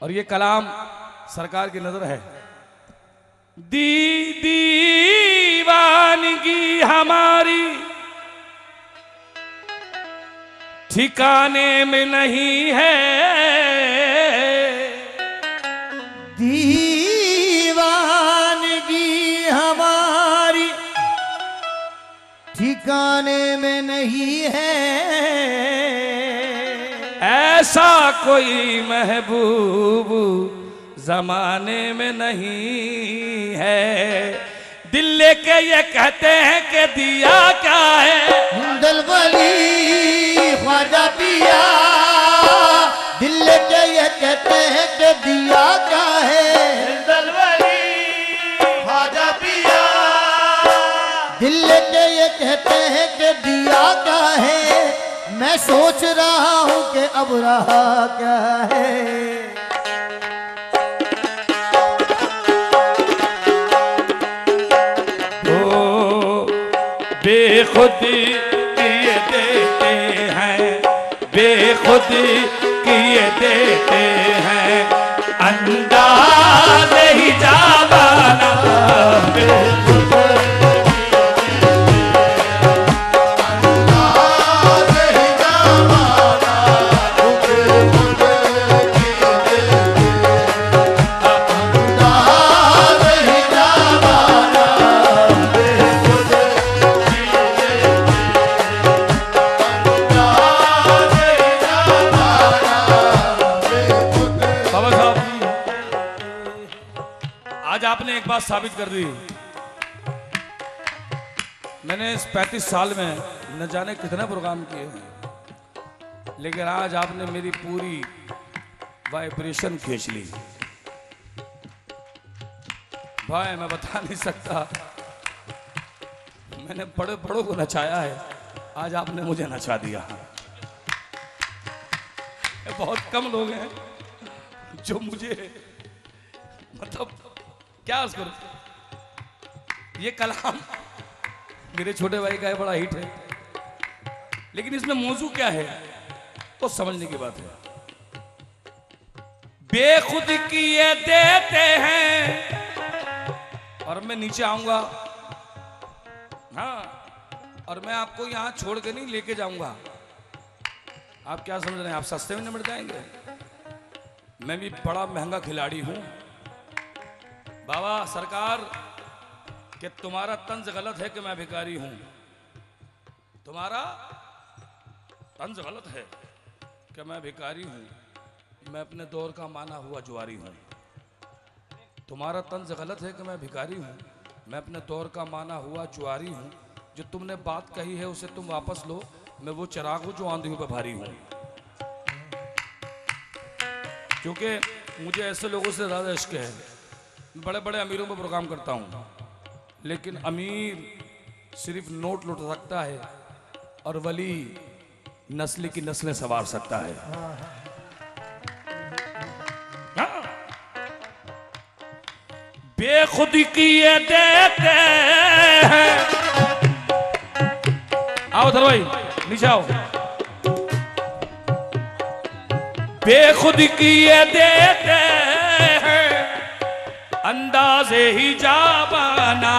और ये कलाम सरकार की नजर है। दीवानगी हमारी ठिकाने में नहीं है, दीवानगी हमारी ठिकाने में नहीं है, ऐसा कोई महबूब जमाने में नहीं है। दिल लेके ये कहते हैं कि दिया क्या है, दलबली ख्वाजा पिया, दिल लेके ये कहते हैं कि दिया क्या है, दलबली ख्वाजा पिया, दिल लेके ये कहते हैं कि दिया क्या है। मैं सोच रहा हूँ कि अब रहा क्या है। बेखुदी किए देते हैं, बेखुदी किए देते हैं, अंदाज ही जावाना आपने एक बात साबित कर दी। मैंने इस 35 साल में न जाने कितने प्रोग्राम किए हैं, लेकिन आज आपने मेरी पूरी वाइब्रेशन खींच ली। भाई मैं बता नहीं सकता, मैंने बड़े बड़ों को नचाया है, आज आपने मुझे नचा दिया। बहुत कम लोग हैं जो मुझे मतलब क्या उसको, ये कलाम मेरे छोटे भाई का है, बड़ा हिट है, लेकिन इसमें मौजू क्या है तो समझने की बात है। बेखुद किए देते हैं, और मैं नीचे आऊंगा, हाँ, और मैं आपको यहां छोड़ के नहीं लेके जाऊंगा। आप क्या समझ रहे हैं, आप सस्ते में निपट जाएंगे? मैं भी बड़ा महंगा खिलाड़ी हूं बाबा सरकार, कि तुम्हारा तंज गलत है कि मैं भिखारी हूं, तुम्हारा तंज गलत है कि मैं भिखारी हूं, मैं अपने दौर का माना हुआ जुआरी हूं। तुम्हारा तंज गलत है कि मैं भिखारी हूं, मैं अपने दौर का माना हुआ जुआरी हूं। जो तुमने बात कही है उसे तुम वापस लो, मैं वो चिराग हूं जो आंधियों पे भारी हूं। क्योंकि मुझे ऐसे लोगों से ज्यादा इश्क है। बड़े बड़े अमीरों पर प्रोग्राम करता हूं, लेकिन अमीर सिर्फ नोट लुट सकता है और वली नस्ल की नस्लें संवार सकता है। हाँ। बेखुदी किए देते हैं, आओ धर भाई नीचे आओ। बेखुदी किए देते अंदाज़े ही जाबाना,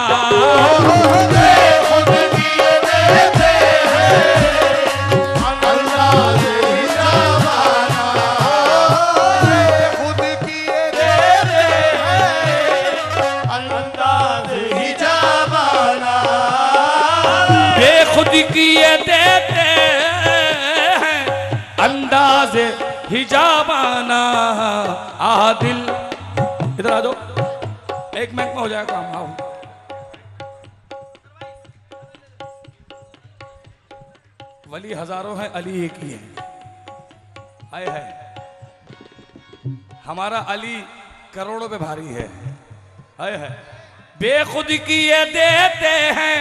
बेखुद किए देते हैं, अंदाज़े ही जावाना, बेखुद किए देते हैं, अंदाज़े ही जावाना, बेखुद किए देते हैं अंदाज़े ही जाबाना। आदिल इधर आ जाओ, एक मिनट में हो जाएगा काम। आओ वली हजारों हैं, अली एक ही है। हाय है, हमारा अली करोड़ों पे भारी है। हाय है, बेखुद किए देते हैं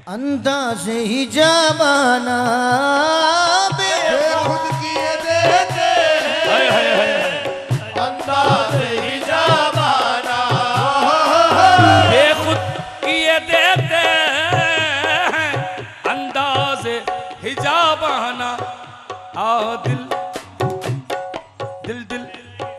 अंदाज़े ही जाबाना, बेखुद किए देते हाय हाय हाय हैं, अंदाज़े ही जावाना, बेखुद किए देते हैं अंदाज़े हिजाबाना। आ दिल दिल दिल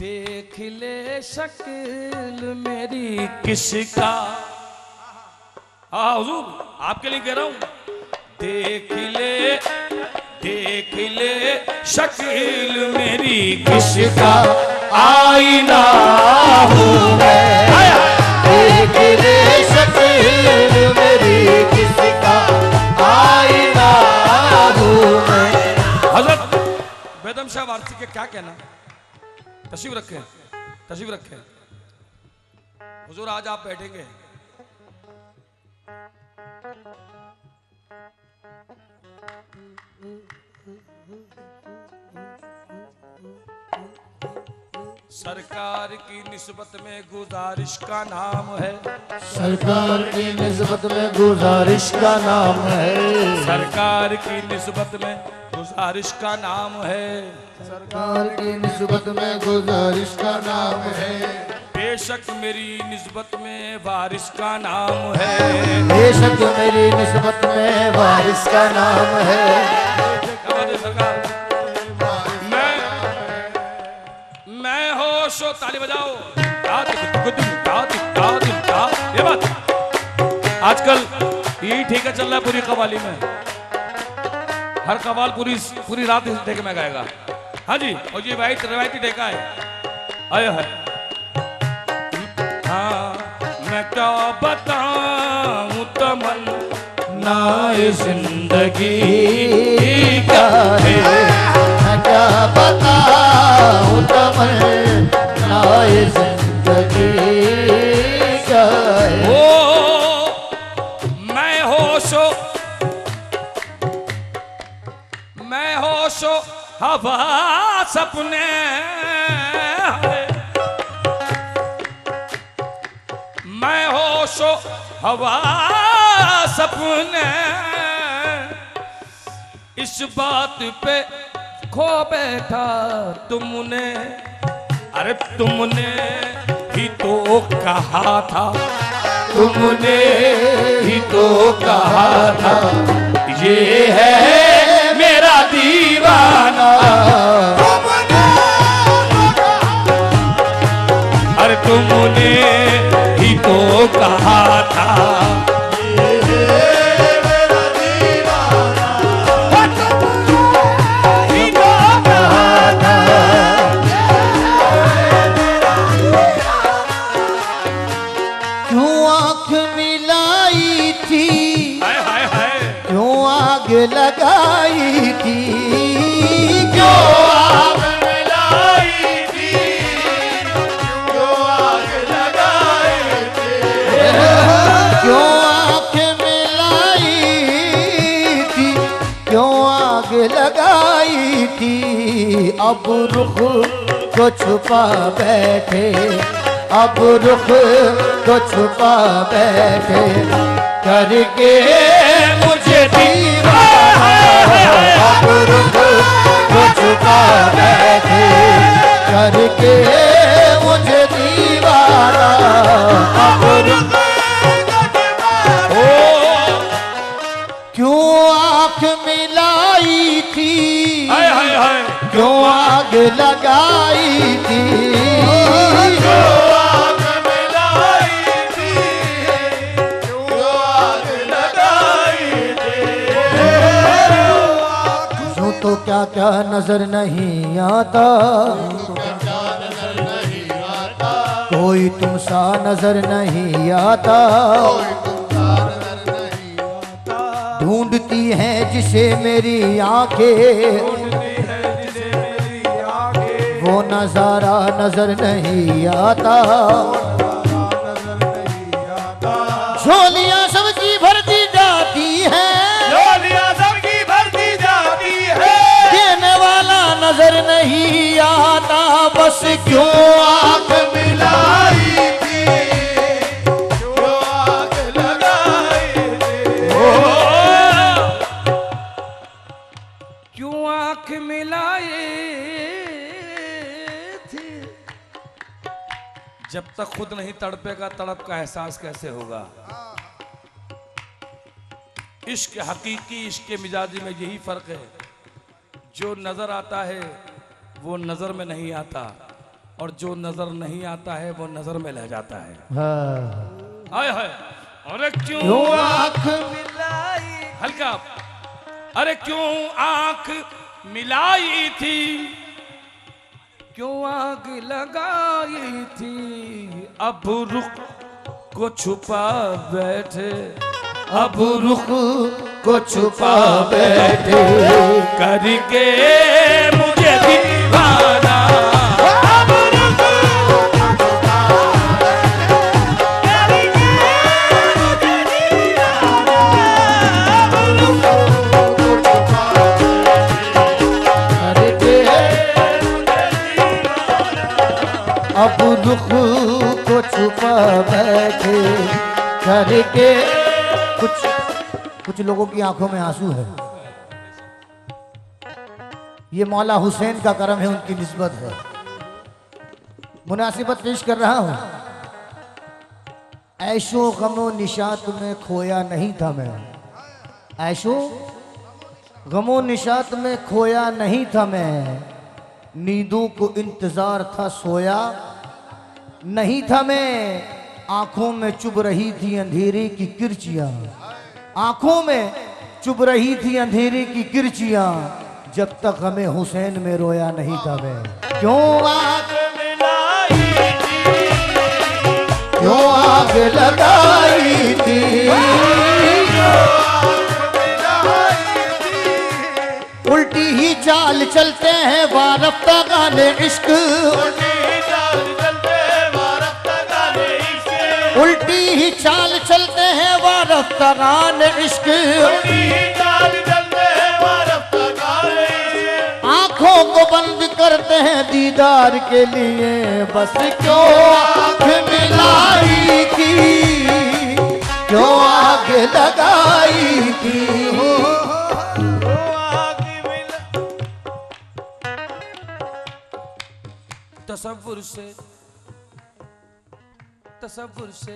देख ले शक्ल मेरी किसका। हाँ हुजूर आपके लिए कह रहा हूं, देख ले शक्ल मेरी किसका, आईना हूँ मैं। देख ले शक्ल मेरी किसका, आईना हूँ मैं। हजरत बेदम शाह वारसी के क्या कहना, तशरीफ रखें, तशरीफ रखें हुजूर, आज आप बैठेंगे। सरकार की निस्बत में गुजारिश का नाम है, सरकार की निस्बत में गुजारिश का नाम है, सरकार की निस्बत में गुजारिश का नाम है, सरकार की निस्बत में गुजारिश का नाम है। बेशक मेरी निस्बत में वारिस का नाम है, बेशक मेरी निस्बत में वारिस का नाम है। सरकार मैं होशो, ताली बजाओ। ये बात आजकल यही ठेका चल रहा है पूरी कवाली में, हर कवाल पूरी रात इस ठेके में गाएगा। हाँ जी, और ये रवायती ठेका है। आए है हाँ, मैं क्या बताऊं तमन्ना जिंदगी का है, मैं क्या बताऊं तमन्ना जिंदगी का है। ओ मैं होशो हवा सपने, मैं होशो हवा सपने, इस बात पे खो बैठा तुमने। अरे तुमने ही तो कहा था, तुमने ही तो कहा था, ये है मेरा दीवाना। अरे तुमने ही तो कहा था, लगाई थी, क्यों आग मिलाई थी, क्यों आग लगाई थी, क्यों आग मिलाई थी, क्यों आग लगाई थी। अब रुख को छुपा बैठे, अब रुख को छुपा बैठे, करके मुझे दीवाना। अब रुख को छुपा बैठे, करके मुझे दीवाना। अब रुख क्यों आँख मिलाई थी, क्यों आग लगाई थी, तो क्या क्या नजर नहीं आता, कोई तुम सा नजर नहीं आता। ढूंढती हैं जिसे मेरी आंखें, वो नजारा नजर नहीं आता। झोलियां सबकी भरती जाती हैं, नजर नहीं आता। बस क्यों आँख मिलाई थी, क्यों आँख लगाई थी, क्यों आँख मिलाई थी। जब तक खुद नहीं तड़पेगा तड़प का एहसास कैसे होगा। इश्क हकीकी, इश्क मिजाजी में यही फर्क है, जो नजर आता है वो नजर में नहीं आता, और जो नजर नहीं आता है वो नजर में रह जाता है। हाँ। हाय हाय। अरे क्यों क्यों आँख मिलाई, हल्का, अरे क्यों आंख मिलाई थी, क्यों आग लगाई थी, अब रुख को छुपा बैठे, अब रुख को छुपा बैठे, करके मुझे दीवाना। अब रुख को छुपा बैठे, करके मुझे दीवाना। अब रुख को छुपा करके अब रुख को छुपा बैठे, करके कुछ लोगों की आंखों में आंसू है। ये मौला हुसैन का करम है, उनकी निस्बत है। मुनासिबत पेश कर रहा हूं। ऐशो गमो निशात में खोया नहीं था मैं, ऐशो गमो निशात में खोया नहीं था मैं, नींदों को इंतजार था सोया नहीं था मैं, आंखों में चुभ रही थी अंधेरे की किरचियां, आंखों में चुभ रही थी अंधेरे की किरचियां, जब तक हमें हुसैन में रोया नहीं था मैं। क्यों आग मिलाई थी, क्यों आग लगाई थी, उल्टी ही चाल चलते हैं वारफ्ता गाने इश्क, उल्टी ही चाल चलते हैं वारफ्ता गाने इश्क, आंखों को बंद करते हैं दीदार के लिए, बस क्यों आँख मिलाई थी, क्यों आग लगाई थी। तसव्वुर से तसव्वुर से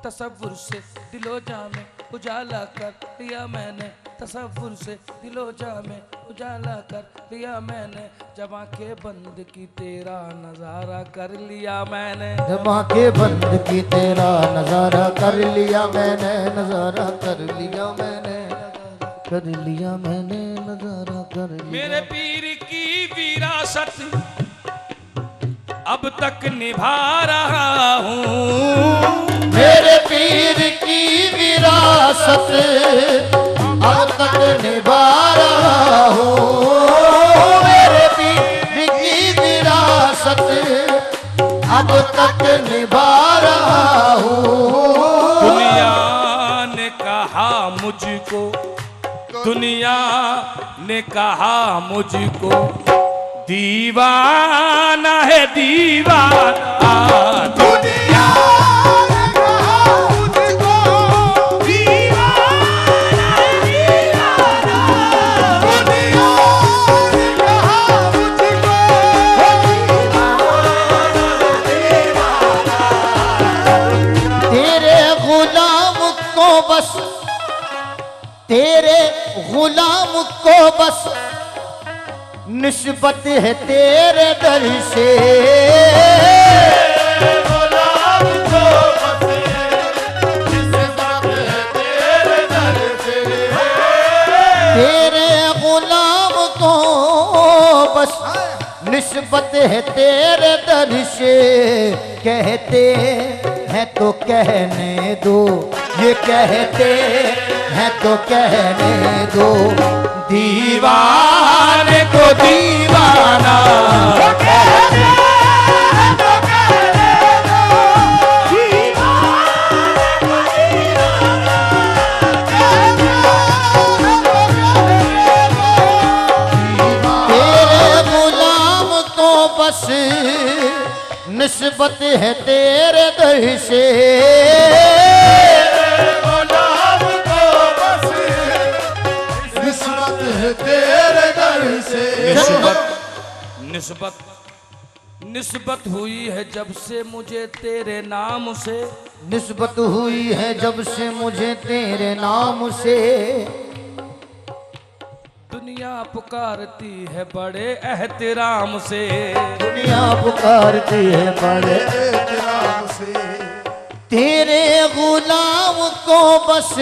तसव्वुर से दिलो जामे उजाला कर लिया मैंने, तसव्वुर से दिलो जामे उजाला कर लिया मैंने, जब आंखें बंद की तेरा नजारा कर लिया मैंने, जब आंखें बंद की तेरा नजारा कर लिया मैंने, नजारा कर लिया मैंने, कर लिया मैंने, नजारा कर लिया। मेरे पीर की विरासत अब तक निभा रहा हूँ, मेरे पीर की विरासत अब तक निभा रहा हूँ, मेरे पीर की विरासत अब तक निभा रहा हूँ। दुनिया ने कहा मुझको, दुनिया ने कहा मुझको दीवाना है दीवाना, दुनिया ने कहा मुझको दीवाना है दीवाना, दुनिया ने कहा मुझको दीवाना है दीवाना। तेरे गुलाम को बस, तेरे गुलाम को बस निस्बत है तेरे दर से, गुलाम को बस निस्बत है तेरे दर से, तेरे गुलाम को बस निस्बत है तेरे दर से, कहते हैं तो कहने दो, ये कहते हैं तो कहने दो, दीवाने को दीवाना, कहते हैं तो कहने दो, दीवाने को दीवाना, कहते हैं तो कहने दो, तेरे गुलाम को बस निस्बत है तेरे दर से, तेरे दर से। निस्बत निस्बत हुई है जब से मुझे तेरे नाम से, निस्बत हुई है जब से मुझे तेरे नाम से, दुनिया पुकारती है बड़े एहतराम से, दुनिया पुकारती है बड़े एहतराम से, तेरे गुलाम को बस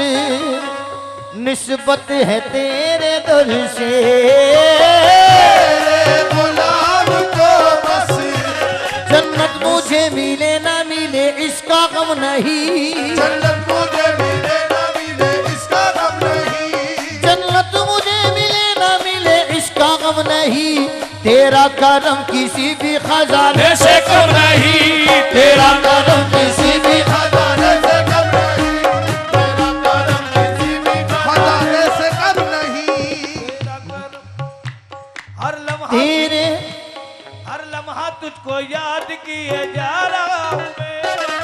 निस्बत है तेरे दर से, तेरे गुलाम को बस जन्नत मुझे मिले ना मिले इसका गम नहीं, जन्नत मुझे मिले ना मिले इसका गम नहीं, जन्नत मुझे मिले ना मिले इसका गम नहीं, तेरा करम किसी भी खजाने से कम नहीं, तेरा करम किसी भी खजाने से कम नहीं, तेरा करम किसी भी खजाने से कम नहीं। हर लम्हा तेरे हर लम्हा तुझको याद किए जा रहा हूँ मैं,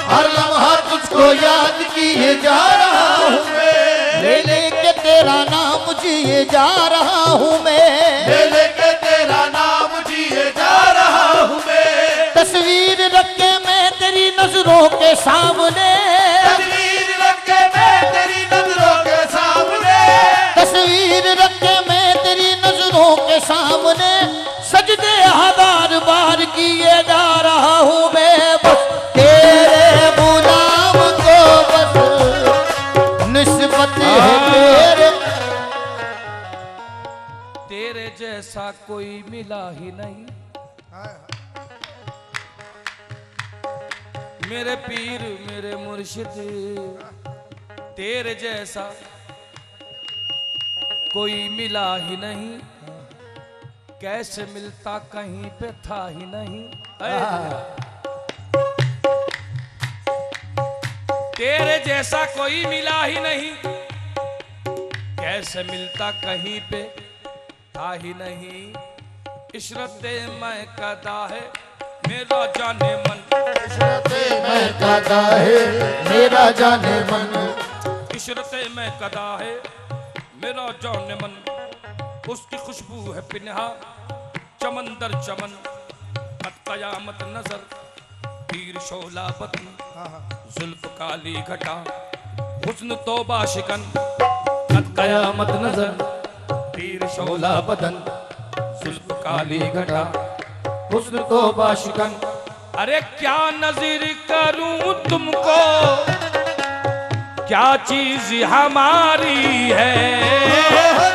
हर लम्हा तुझको याद किए जा रहा हूँ मैं, ले लेके तेरा नाम जिए जा रहा हूँ मैं, ले लेके तेरा नाम जिए जा रहा हूँ मैं, तस्वीर रख के मैं तेरी नजरों के सामने, तस्वीर रख के मैं तेरी नजरों के सामने, तस्वीर रख के मैं तेरी नजरों के सामने, सजदे हजार बार किए जा रहा हूँ मैं, बस तेरे गुलाम को बस निस्बत है तेरे, तेरे जैसा कोई मिला ही नहीं, मेरे पीर मेरे मुर्शिद, तेरे जैसा कोई मिला ही नहीं, कैसे मिलता कहीं पे था ही नहीं। तेरे जैसा कोई मिला ही नहीं, कैसे मिलता कहीं पे था ही नहीं, इशरते मैं कदा है मेरा जाने मन, मैं कदा है मेरा जाने मन, इशरते मैं कदा है मेरा जाने मन, उसकी खुशबू है पिन्हा चमन दर चमन, कद कयामत नजर पीर शोला बतन, जुल्फ काली घटा हुस्न तौबा शिकन, कद कयामत नजर पीर शोला बदन, जुल्फ काली घटा हुस्न तौबा शिकन। अरे क्या नजर करूं तुमको, क्या चीज हमारी है,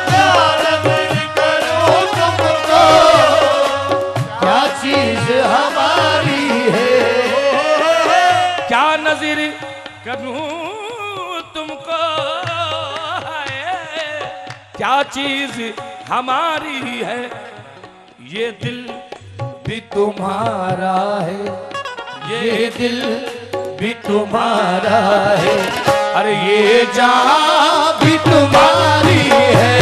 क्या नजर करूं तुमको, क्या चीज हमारी है, क्या नजर करूं तुमको, क्या चीज हमारी है, ये दिल भी तुम्हारा है, ये दिल भी तुम्हारा है, अरे ये जान भी तुम्हारी है,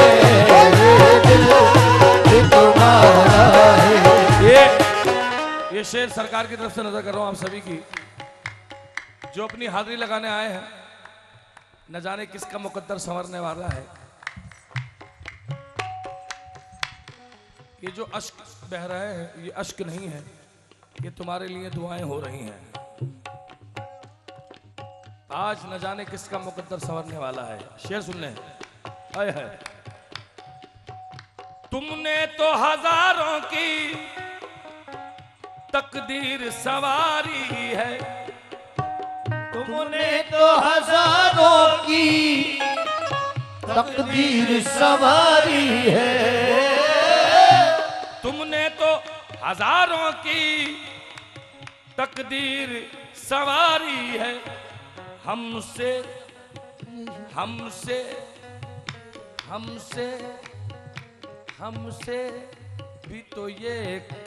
ये दिल भी तुम्हारा है। ये शेर सरकार की तरफ से नजर कर रहा हूं आप सभी की, जो अपनी हाजिरी लगाने आए हैं, न जाने किसका मुकद्दर संवरने वाला है। ये जो अश्क बह रहे हैं ये अश्क नहीं है, ये तुम्हारे लिए दुआएं हो रही हैं। आज न जाने किसका मुकद्दर संवरने वाला है। शेर सुन लें। आए है तुमने तो हजारों की तकदीर सवारी है, तुमने तो हजारों की तकदीर सवारी है, तुमने तो हजारों की तकदीर सवारी है, हमसे हमसे हमसे हमसे भी तो ये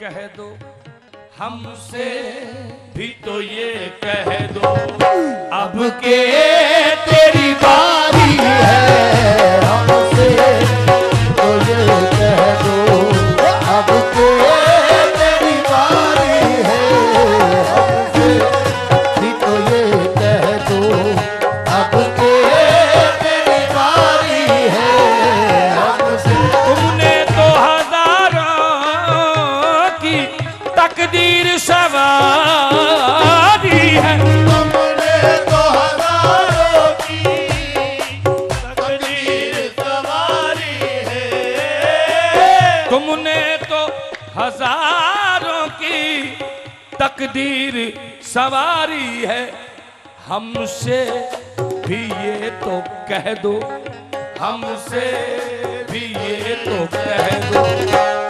कह दो, हमसे भी तो ये कह दो, अब के तेरी बारी है, हमसे तो ये कह दो, अब के तेरी बारी है, हमसे भी तो ये कह दो, अब के तेरी बारी है, हमसे। तुमने तो हजारों की तकदीर सवारी है, तुमने तो हजारों की तुमने तो हजारों की तकदीर सवारी है, हमसे भी ये तो कह दो, हमसे भी ये तो कह दो।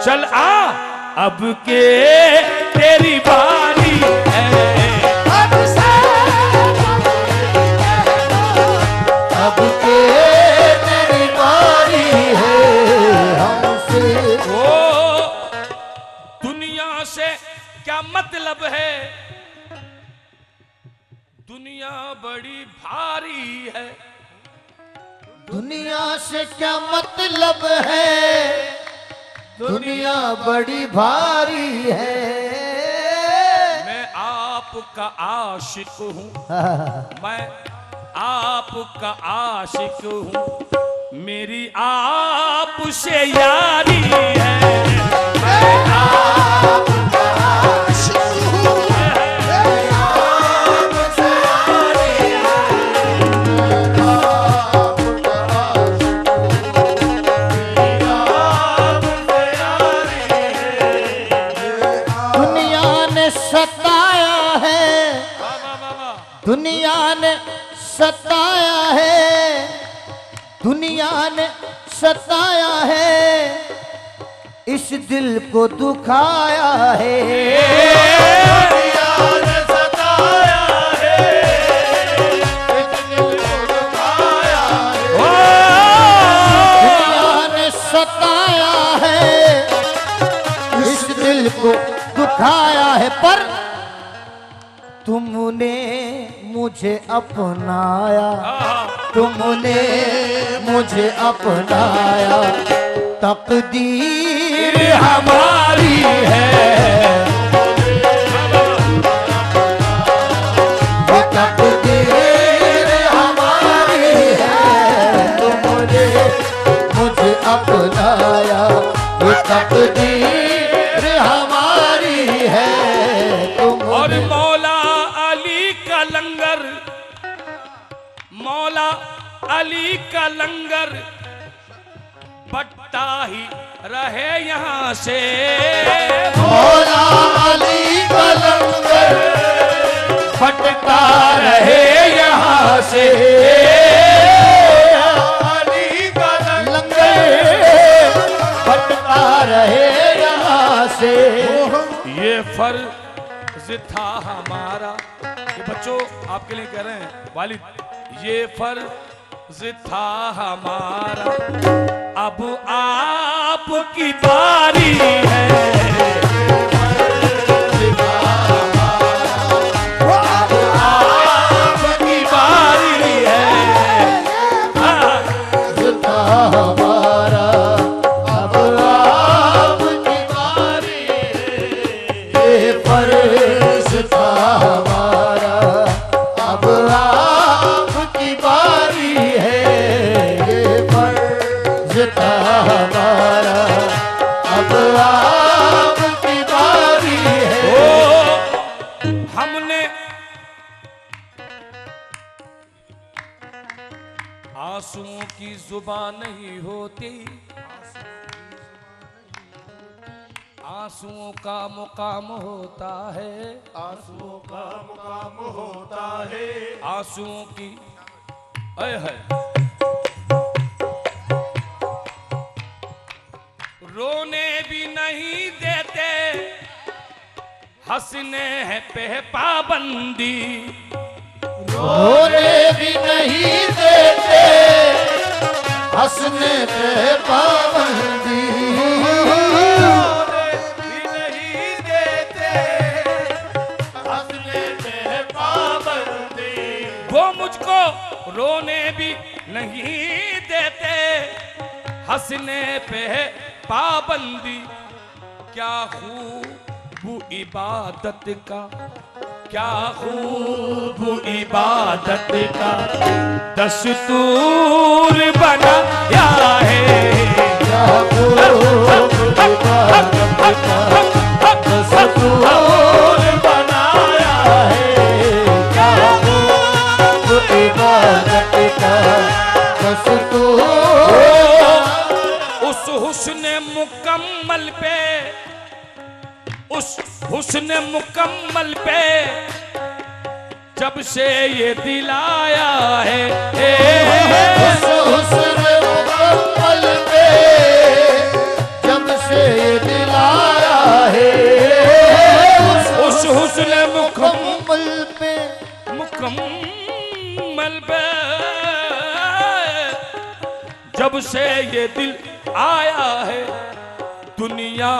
चल आ अब के तेरी बारी है, अब के तेरी बारी है, हमसे। ओ दुनिया से क्या मतलब है, दुनिया बड़ी भारी है। दुनिया से क्या मतलब है, दुनिया बड़ी भारी है। मैं आपका आशिक हूँ, मैं आपका आशिक हूँ, मेरी आपसे यारी है। मैं आपका आशिक हूँ, मेरी आपसे यारी दुनिया ने सताया है, दुनिया ने सताया है, दुनिया ने सताया है, इस दिल को दुखाया है। दुनिया ने सताया है, इस दिल को दुखाया है। दुनिया ने सताया है, इस दिल को दुखाया है, पर तुमने मुझे अपनाया, तुमने मुझे अपनाया, तकदीर हमारी है, ये तकदीर हमारी है। तुमने मुझे अपनाया, ये तकदीर हमारी है। और तुमने मौला अली का लंगर, मौला अली का लंगर बटता ही रहे यहाँ से। मौला अली का लंगर फटता रहे यहाँ से। अली का लंगर फटता रहे यहाँ से। ये फर्ज था हमारा, ये बच्चों आपके लिए कह रहे हैं वालिद, ये फर्ज था हमारा, अब आपकी बारी है। अब आपकी बारी है। था हमारा, अब आपकी बारी है। ये फर्ज था हमारा, अब आपकी बारी है। ये फर्ज था हमारा, अब आपकी बारी है। हमने आंसुओं की जुबान नहीं होती, आंसुओं का मुकाम होता है, आंसुओं का मुकाम होता है। आंसुओं की ऐ है। रोने भी नहीं देते, हंसने है पे पाबंदी, रोने भी नहीं देते, हंसने पे पाबंदी। भी नहीं देते, हंसने पे पाबंदी। वो मुझको रोने भी नहीं देते, हंसने पे है पाबंदी। क्या खूब इबादत का, क्या खूब इबादत का दस्तूर बनाया है। क्या खूब इबादत का दस्तूर बनाया है। क्या खूब इबादत का दस्तूर। उस हुस्न मुकम्मल मुकम्मल पे, उस हुस्न मुकम्मल पे जब से ये दिल आया है, उस हुस्न मुकम्मल पे जब से ये दिल आया है, उस हुस्न मुकम्मल पे मुकम्मल पे जब से ये दिल आया है, दुनिया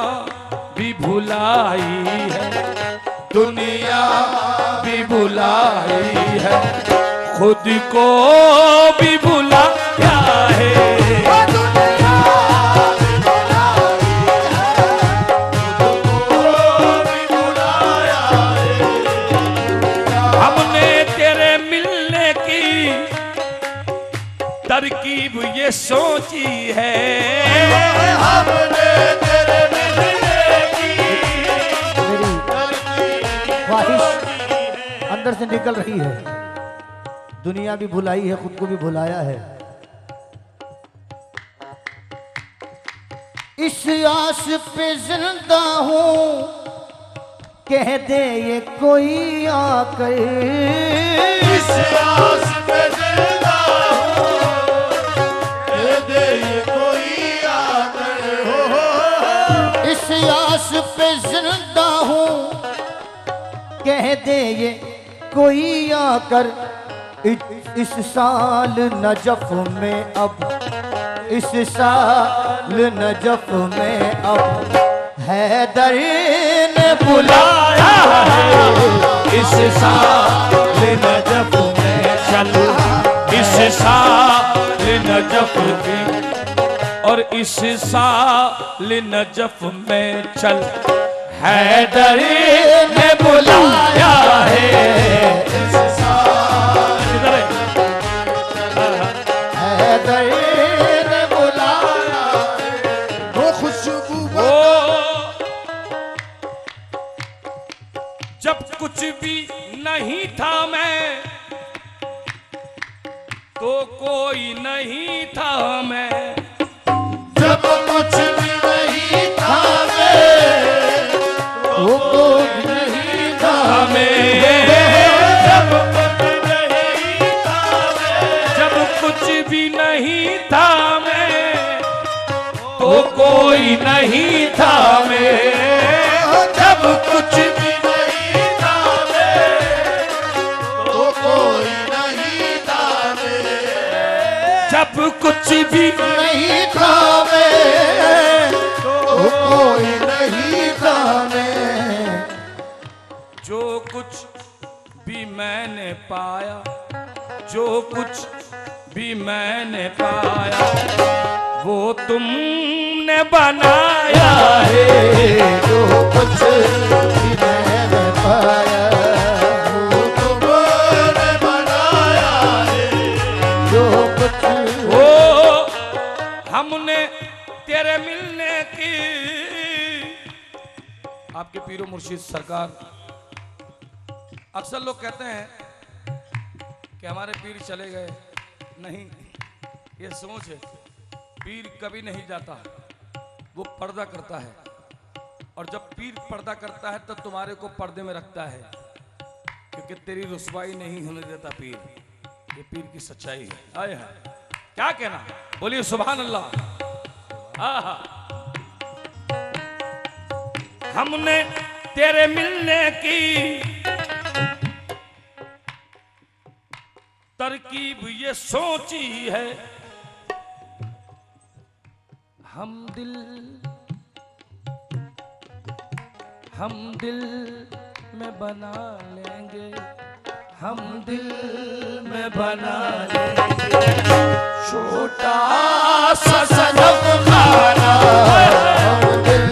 भी भुलाई है, दुनिया भी भुलाई है, खुद को भी भुलाया है। हमने तेरे मिलने की तरकीब ये सोची है, हमने तेरे मिलने की मेरी ख्वाहिश अंदर से निकल रही है। दुनिया भी भुलाई है, खुद को भी भुलाया है। इस आस पे जिंदा हूँ, कह दे ये कोई आकर, इस आस पे जिंदा हूँ, कह दे ये कोई आकर, हो। इस आस पे जिंदा हूँ, कह दे ये कोई आकर, इस साल नजफ में अब, इस साल नजफ में अब हैदर ने बुलाया है, इस साल नजफ में चल, इस साल नजफ में, और इस साल नजफ में चल, हैदर ने बुलाया है। हैदर ने बुलाया, वो खुशबू जब कुछ भी नहीं था मैं, तो कोई नहीं था मैं, जब कुछ भी नहीं था मैं, वो कोई नहीं था हमें जब कुछ नहीं था मैं, जब कुछ भी नहीं था मैं, तो कोई नहीं था मैं, जब कुछ भी नहीं था मैं, तो कोई नहीं था मैं, जब कुछ भी नहीं था मैं, तो कोई नहीं था मैं, जो कुछ भी मैंने पाया, जो कुछ भी मैंने पाया, वो तुमने बनाया है, जो कुछ भी मैंने पाया, वो तुमने बनाया है, जो कुछ ओ हमने तेरे मिलने की। आपके पीरो मुर्शिद सरकार, अक्सर लोग कहते हैं कि हमारे पीर चले गए, नहीं, ये सोच है, पीर कभी नहीं जाता, वो पर्दा करता है, और जब पीर पर्दा करता है तो तुम्हारे को पर्दे में रखता है, क्योंकि तेरी रुसवाई नहीं होने देता पीर। ये पीर की सच्चाई है। आए है, क्या कहना, बोलिए सुभान अल्लाह। आहा, हमने तेरे मिलने की तरकीब ये सोची है, हम दिल में बना लेंगे, हम दिल में बना लेंगे छोटा सा सनम खाना, हम दिल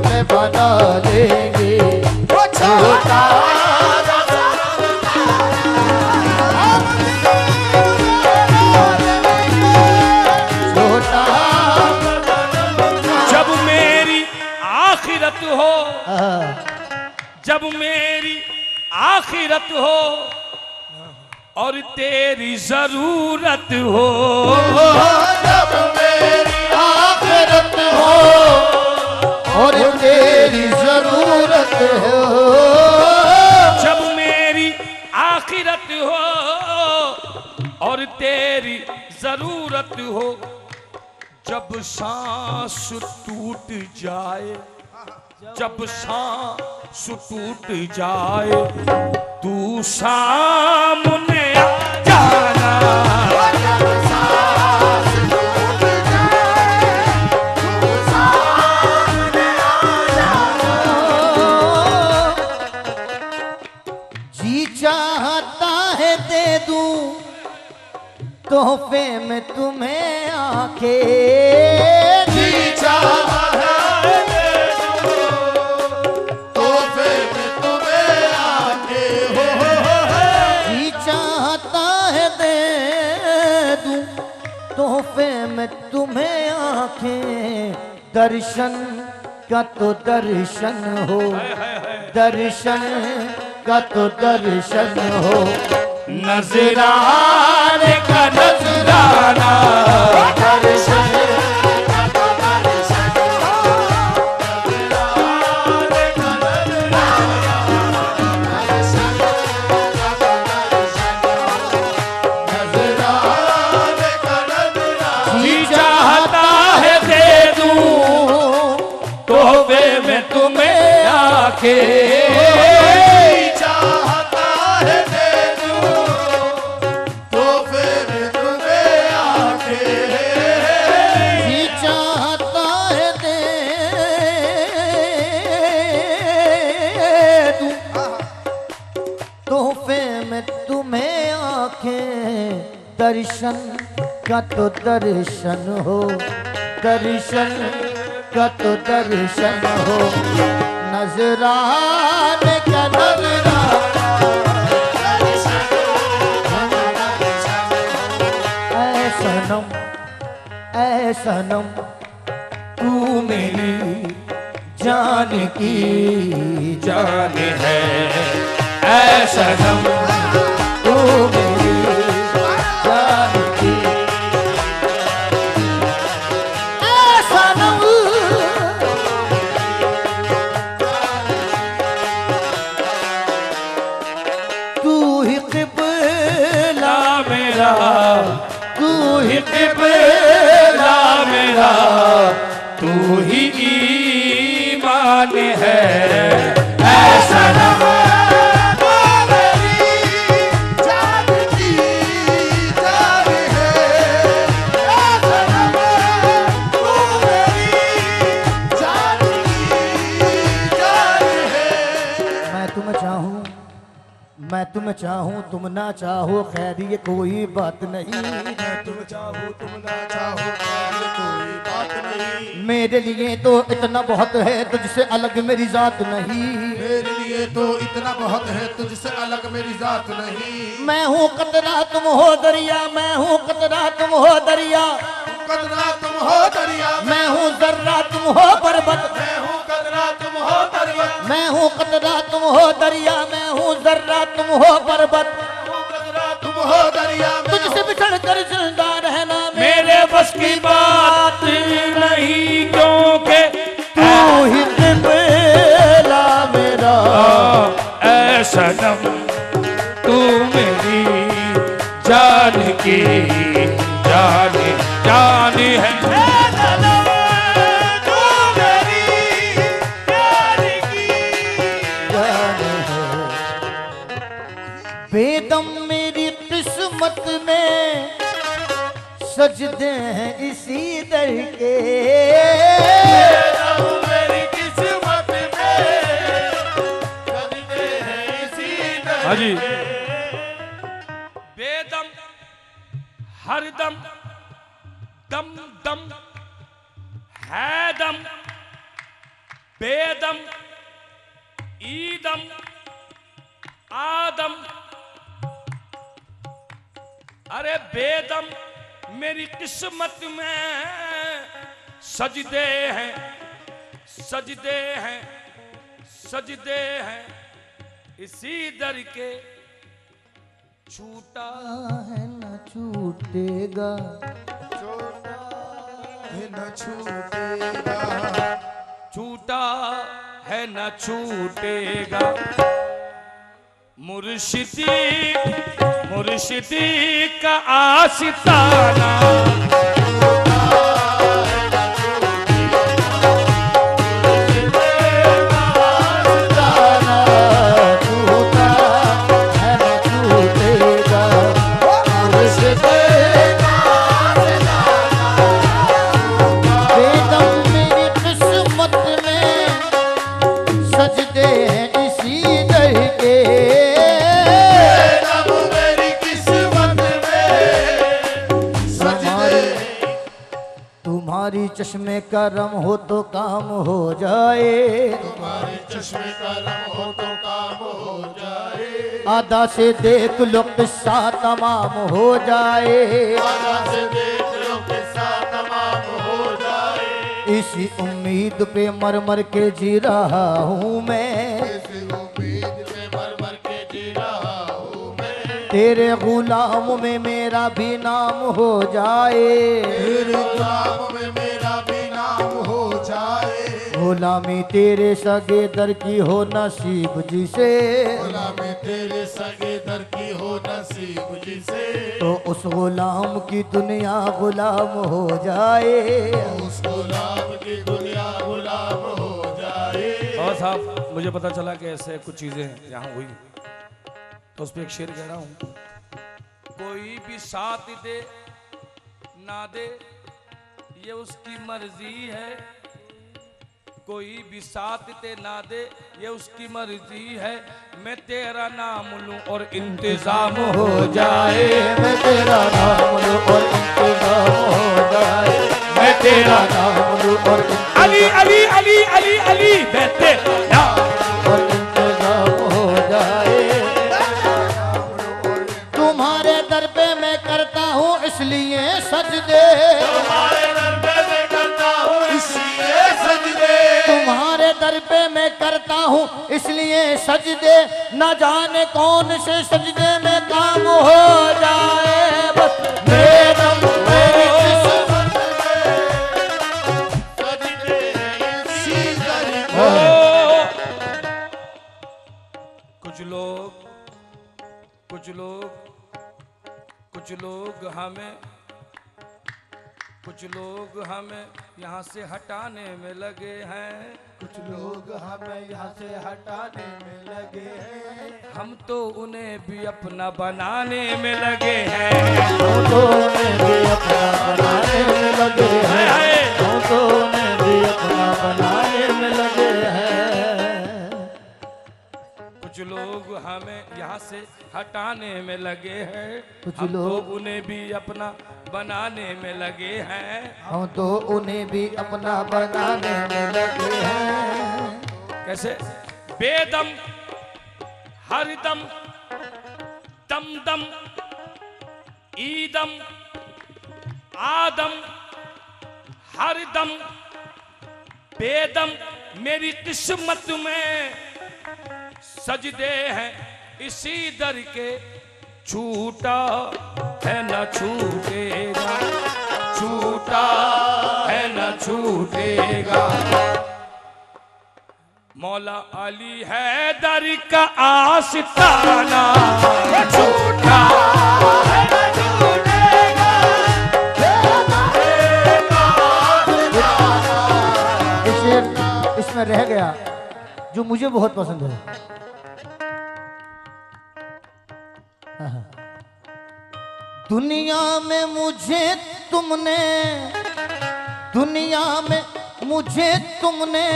में बना लेंगे, छोटा जब मेरी आखिरत हो, जब मेरी आखिरत हो और तेरी जरूरत हो, जब मेरी आखिरत हो मत हो जब सांस टूट जाए, जब सांस टूट जाए तू सामने आ जाना। जी चाहता है दे दूं तोहफे में तुम्हें आके, जी चाहा है दे दूं तोहफे में तुम्हें आके, हो। जी चाहता है दे दूं तोहफे में तुम्हें आके, दर्शन का तो दर्शन हो, दर्शन का तो दर्शन हो, नजराने का नजराना, दर्शन का तो दर्शन हो, नजराने का नजराना, दर्शन का तो दर्शन हो, नजराने का नजराना। जी चाहता है दे दूं तोहफे में तुम्हें आके, चाहता है दे दूं तोहफे में तुम्हें आके, जी चाहता है दे दूं तोहफे में तुम्हें आंखें, दर्शन का तो दर्शन हो, दर्शन का तो दर्शन हो, नजराने का नजराना। ऐ सनम ऐ सनम तू मेरी जान की जान है ऐ सनम तू मेरी जान की, ऐ सनम तू ही क़िबला मेरा, तू ही क़िबला मेरा, तू ही ईमान है ऐ सनम। वो मेरी जान की जान है, ऐ सनम वो मेरी जान की जान है। मैं तुम्हें चाहूं, मैं तुम्हें चाहूं तुम ना चाहो, खैर ये कोई बात नहीं, तुम चाहो तुम ना चाहो खैर कोई बात नहीं, मेरे लिए तो इतना बहुत है तुझसे अलग मेरी जात नहीं, मेरे लिए तो इतना बहुत है तुझसे अलग मेरी जात नहीं। मैं हूँ कतरा तुम हो दरिया, मैं हूँ कतरा तुम हो दरिया, कतरा तुम हो दरिया, मैं हूँ जर्रा तुम हो पर्वत, मैं हूँ कतरा तुम हो पर्वत, मैं हूँ कतरा तुम हो दरिया, मैं हूँ जर्रा तुम हो पर्वत, कतरा तुम हो दरिया, तुझसे बिछड़ कर जिंदा रहना मेरे बस की बात नहीं, क्योंकि तू ही क़िबला मेरा, ऐ सनम तू मेरी जान की जान जान है ऐ सनम तू मेरी जान की। जान है। बेदम मेरी किस्मत में सजदे हैं इसी दर के, मेरी किस्मत में सजदे हैं इसी दर हाँ जी, बेदम हरदम दम दम है दम, बेदम ईदम आदम, अरे बेदम मेरी किस्मत में सजदे हैं, सजदे हैं, सजदे हैं इसी दर के, छूटा है न छूटेगा, न छूटेगा, छूटा है न छूटेगा, मुर्शिदी मुर्शिदी का आशिताना तुम्हारी चश्मे का रम हो तो काम हो जाए, तुम्हारे चश्मे का रंग हो तो काम हो जाए, आधा से देख लो किस्सा तमाम हो जाए, आधा से देख लो किस्सा तमाम हो जाए, इसी उम्मीद पे मर मर के जी रहा हूँ मैं, इसी उम्मीद पे मर मर के जी रहा हूँ मैं, तेरे गुलाम में मेरा भी नाम हो जाए, तेरे गुलाम में मेरा भी नाम हो जाए, गुलामी तेरे सगे दर की हो नसीब जिसे, गुलामी तेरे सगे दर की हो नसीब जिसे, तो उस गुलाम की दुनिया गुलाम हो जाए। उस गुलाम की दुनिया गुलाम हो जाए। और साहब मुझे पता चला कि ऐसे कुछ चीजें यहाँ हुई, तो उस पर एक शेर कह रहा हूँ। कोई भी साथ दे ना दे ये उसकी मर्जी है, कोई भी साथ दे ना दे ये उसकी मर्जी है, मैं तेरा नाम लूं और इंतजाम हो जाए, मैं तेरा नाम लूं और इंतजाम हो जाए, मैं तेरा नाम लूं और अली अली अली अली अली मैं तेरा और इंतजाम हो जाए। तुम्हारे दर पे मैं करता हूँ इसलिए सजदे, तुम्हारे दर पे मैं करता हूँ इसलिए सजदे, तुम्हारे दर पे मैं करता हूँ इसलिए सजदे, न जाने कौन से सजदे में काम हो जाए, बस मेरा मेरी किस्मत सजदे हैं इसी दर पे। ओ, कुछ लोग हमें यहाँ से हटाने में लगे हैं, कुछ लोग हमें यहाँ से हटाने में लगे हैं, हम तो उन्हें भी अपना बनाने में लगे हैं। हम तो उन्हें भी अपना बनाने में लगे हैं, हम तो उन्हें भी अपना बनाने में लगे हैं। कुछ लोग हमें यहाँ से हटाने में लगे हैं, कुछ हम तो लोग उन्हें भी अपना बनाने में लगे हैं। हम तो उन्हें भी अपना बनाने में लगे हैं। कैसे? बेदम हरदम दम दम ईदम आदम हरदम बेदम मेरी किस्मत में सजदे हैं इसी दर के, छूटा है न छूटेगा, छूटा है न छूटेगा। मौला अली हैदर का आशिताना छूटा है न छूटेगा। इसमें रह गया जो मुझे बहुत पसंद है। दुनिया में मुझे तुमने, दुनिया में मुझे तुमने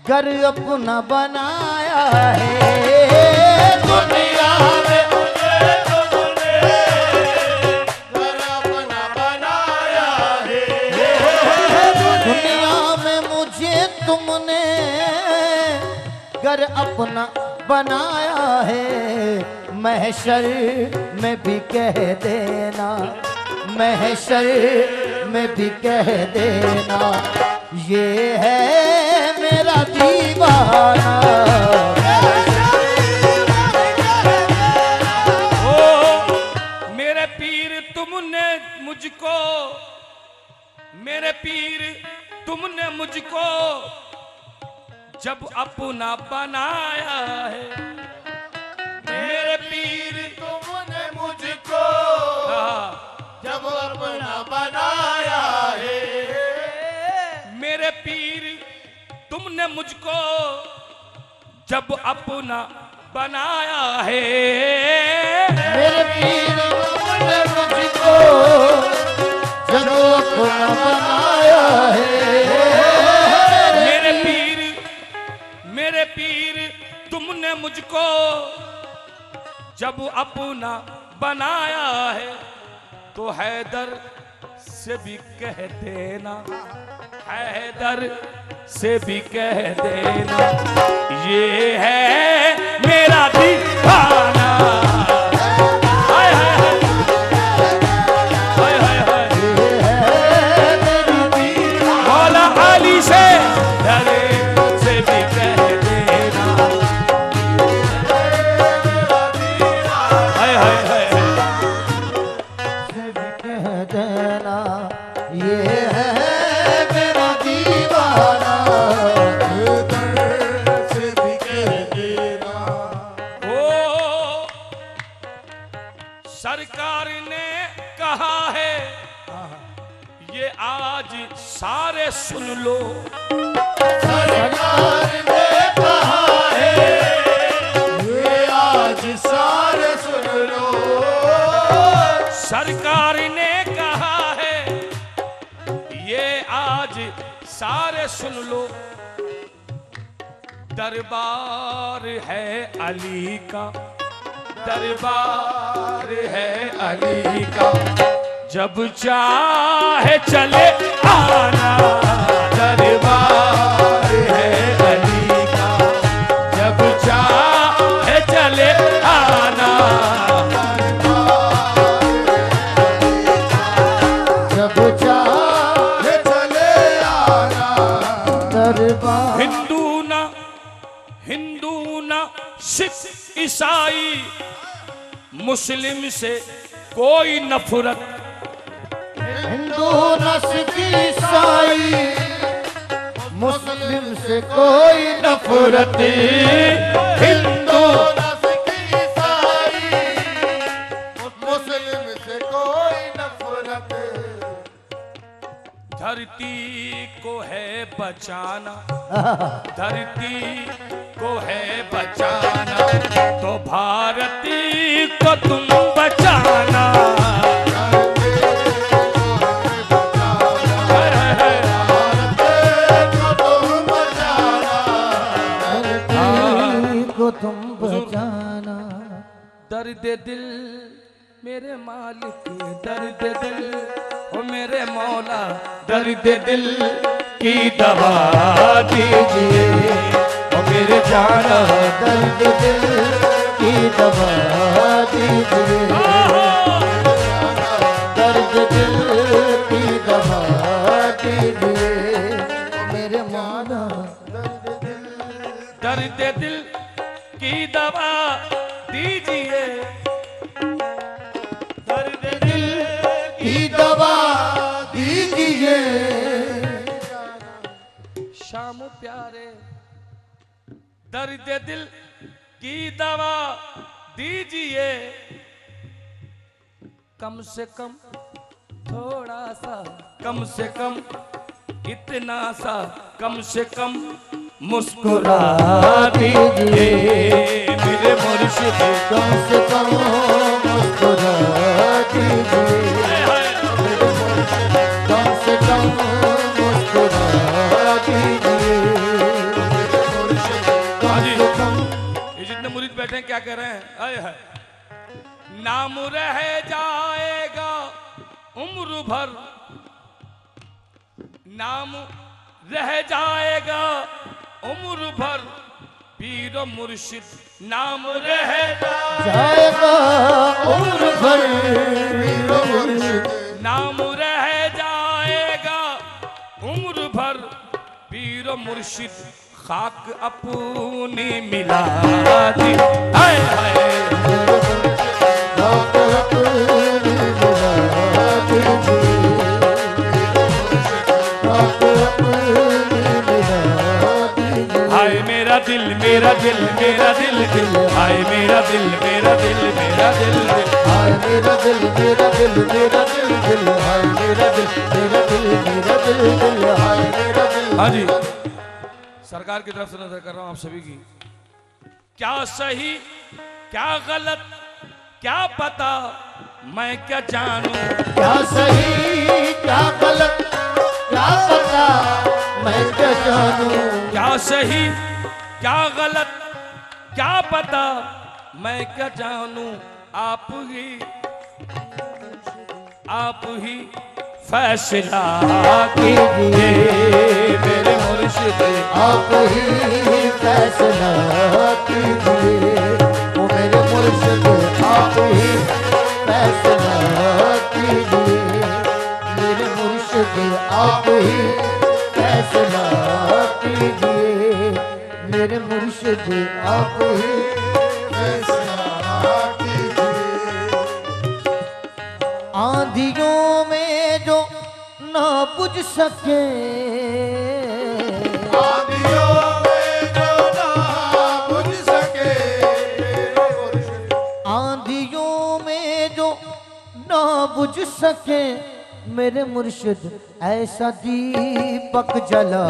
घर अपना बनाया है, दुनिया में मुझे तुमने घर अपना बनाया है, दुनिया में मुझे तुमने घर अपना बनाया है। महशर में भी कह देना, महशर में भी कह देना, ये है मेरा दीवाना। ओ मेरे पीर तुमने मुझको, मेरे पीर तुमने मुझको जब अपना बनाया है, मेरे पीर जब अपना बनाया है। मेरे पीर तुमने मुझको जब अपना बनाया है। मेरे पीर तुमने मुझको जब अपना बनाया है। मेरे पीर तुमने मुझको जब अपना बनाया है, तो हैदर से भी कह देना, हैदर से भी कह देना, ये है मेरा दीवाना। हाय हाय हाय हाय हाय हाय, मौला अली से डरे से भी कह देना, हाय हाय हाय से भी कह देना, ये है मेरा दीवाना। से भी कह देना। ओ सरकार ने कहा है, ये आज सारे सुन लो। सरकार ने कहा है, ये आज सारे सुन लो। सरकार ने कहा है, ये आज सारे सुन लो। दरबार है अली का, दरबार है अली का, जब चाहे चले आना। दरबार है अली का, जब चाहे चले आना। जब चाहे चले आना। दरबार। हिंदू ना सिख ईसाई मुस्लिम से कोई नफरत, हिंदू न सिख ईसाई मुस्लिम से कोई नफरत। हिंदू न सिख ईसाई मुस्लिम से कोई नफरत। धरती को है बचाना, धरती को है बचाना, तो भारती को तुम बचाना। को तुम बचाना। दर्द दिल मेरे मालिक, दर्द दिल ओ मेरे मौला, दर्द दिल की दवा दीजिए ओ मेरे जाना। दर्द दिल की दवा दीजिए, दर्द दिल की दवा दीजिए मेरे मौला। दर्द दिल की दवा दीजिए, दर्द दिल की दवा दीजिए। शाम प्यारे, दर्द दिल की दवा दीजिए, कम से कम थोड़ा सा, कम से कम इतना सा, कम से कम मुस्कुरा दीजिए मेरे मुर्शिद। कम से कम मुस्कुरा दीजिए, कम से कम मुस्कुरा दीजिए। ये जितने मुरीद बैठे हैं क्या कह रहे हैं? आए है नाम रह जाएगा उम्र भर, नाम रह जाएगा उम्र भर, पीर मुर्शिद नाम रह जाएगा उम्र भर, नाम रह जाएगा उम्र भर, पीर मुर्शिद खाक अपनी मिला दी। हाय हाय हाय मेरा दिल मेरा दिल मेरा दिल दिल हाय मेरा दिल मेरा दिल मेरा दिल दिल हाय मेरा दिल मेरा दिल मेरा दिल दिल हाय मेरा दिल मेरा दिल मेरा दिल दिल हाय मेरा दिल। हाँ जी, सरकार की तरफ से नजर कर रहा हूं आप सभी की। क्या सही क्या गलत क्या पता मैं क्या जानूं, क्या सही क्या गलत क्या पता मैं क्या जानूं, क्या सही क्या गलत क्या पता मैं क्या जानूं, आप ही फैसला कीजिए मेरे मुर्शिद, आप ही फैसला कीजिए ओ मेरे मुर्शिद, आप ही फैसला कीजिए मेरे मुर्शिद, आप ही फैसला कीजिए मेरे मुर्शिद, आप ही फैसला कीजिए। आंधियों में जो ना बुझ सके, आंधियों में जो ना बुझ सके, आंधियों में जो ना बुझ सके मेरे मुर्शिद, ऐसा दीपक जला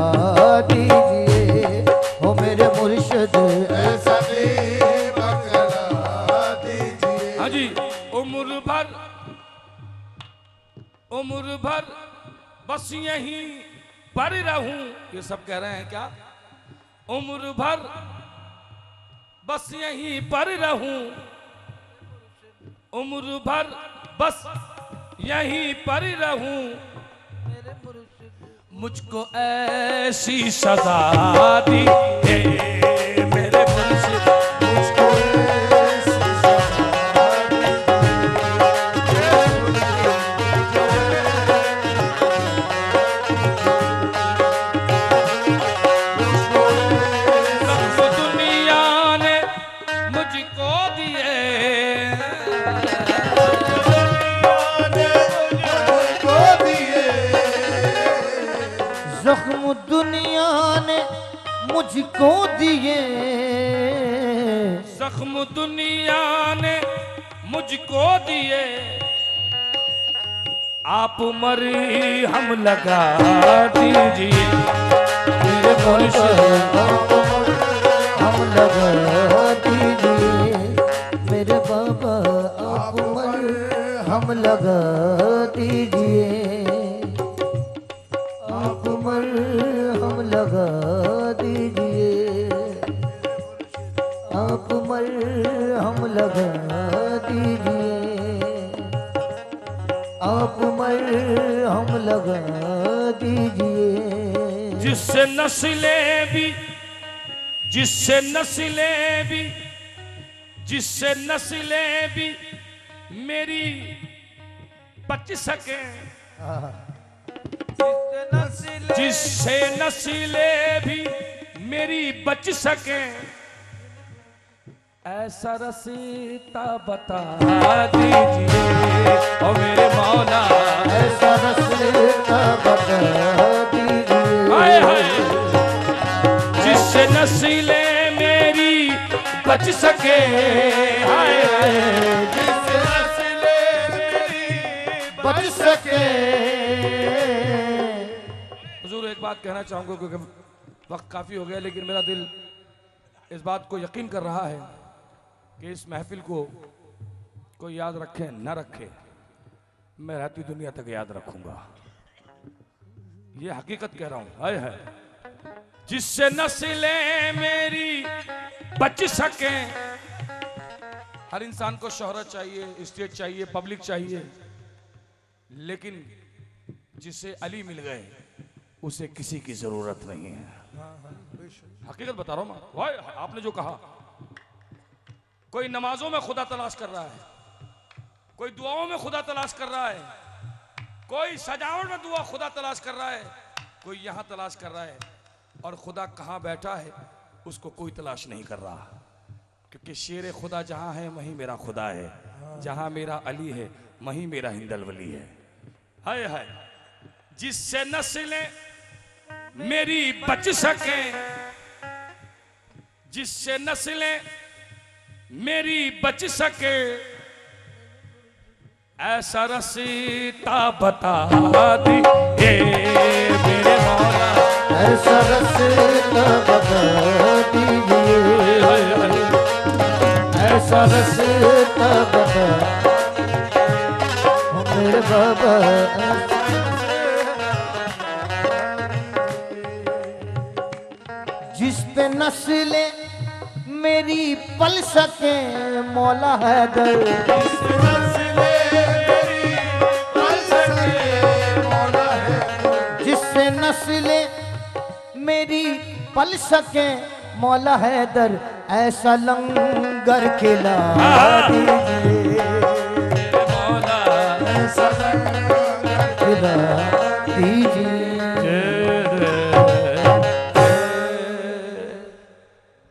दीजिए हो मेरे मुर्शिद, ऐसा दीपक जला दीजिए। हाँ जी, उम्र भर बस यहीं पर रहूं, ये सब कह रहे हैं क्या? उम्र भर बस यहीं पर रहूं, उम्र भर बस यहीं पर रहूं, मुझको ऐसी सजा दी है मेरे मुर्शिद, मुझको ऐसी सजा दी सब दुनिया ने मुझको दिए, जख्म दुनिया ने मुझको दिए, जख्म दुनिया ने मुझको दिए, आप मरी हम लगा दीजिए मेरे मुर्शिद, हम लगा दीजिए मेरे बाबा, आप मर हम लगा दीजिए, आप मर हम लगा दीजिए, आप मर हम लगा दीजिए, आप मर हम लगा दीजिए। जिससे नस्लें भी जिससे नस्लें भी जिससे नस्लें भी मेरी बच सके, जिससे नस्लें भी मेरी बच सके, ऐसा रसीता बता दीजिए ओ मेरे मौला, ऐसा रसीता बता दीजिए, हाय हाय, जिससे नस्लें मेरी बच सके, हाय हाय, जिससे नस्लें मेरी बच सके। हुजूर एक बात कहना चाहूंगा क्योंकि वक्त काफी हो गया, लेकिन मेरा दिल इस बात को यकीन कर रहा है कि इस महफिल को कोई याद रखे न रखे, मैं रहती दुनिया तक याद रखूंगा, ये हकीकत कह रहा हूं। हाय हाय, जिससे नस्लें मेरी बच सके, हर इंसान को शोहरत चाहिए, स्टेज चाहिए, पब्लिक चाहिए, लेकिन जिसे अली मिल गए उसे किसी की जरूरत नहीं है। हकीकत बता रहा हूं मैं। भाई आपने जो कहा, कोई नमाजों में खुदा तलाश कर रहा है, कोई दुआओं में खुदा तलाश कर रहा है, कोई सजावट में दुआ खुदा तलाश कर रहा है, कोई यहां तलाश कर रहा है, और खुदा कहां बैठा है उसको कोई तलाश नहीं कर रहा, क्योंकि शेर खुदा जहां है वहीं मेरा खुदा है, जहां मेरा अली है वहीं मेरा हिंदल वली है। हाय हाय, जिससे नस्लें मेरी बच सके, जिससे नस्लें मेरी बच सके, ऐसा रसीता बता दिए मेरे मौला। ऐसा रास्ता बता दीजिए, ऐसा रास्ता बता ओ मेरे बाबा। जिस पे नस्लें मेरी पल सके मौला हैदर, जिससे नस्लें मेरी पल सके मौला हैदर, ऐसा लंगर खिला दीजिए।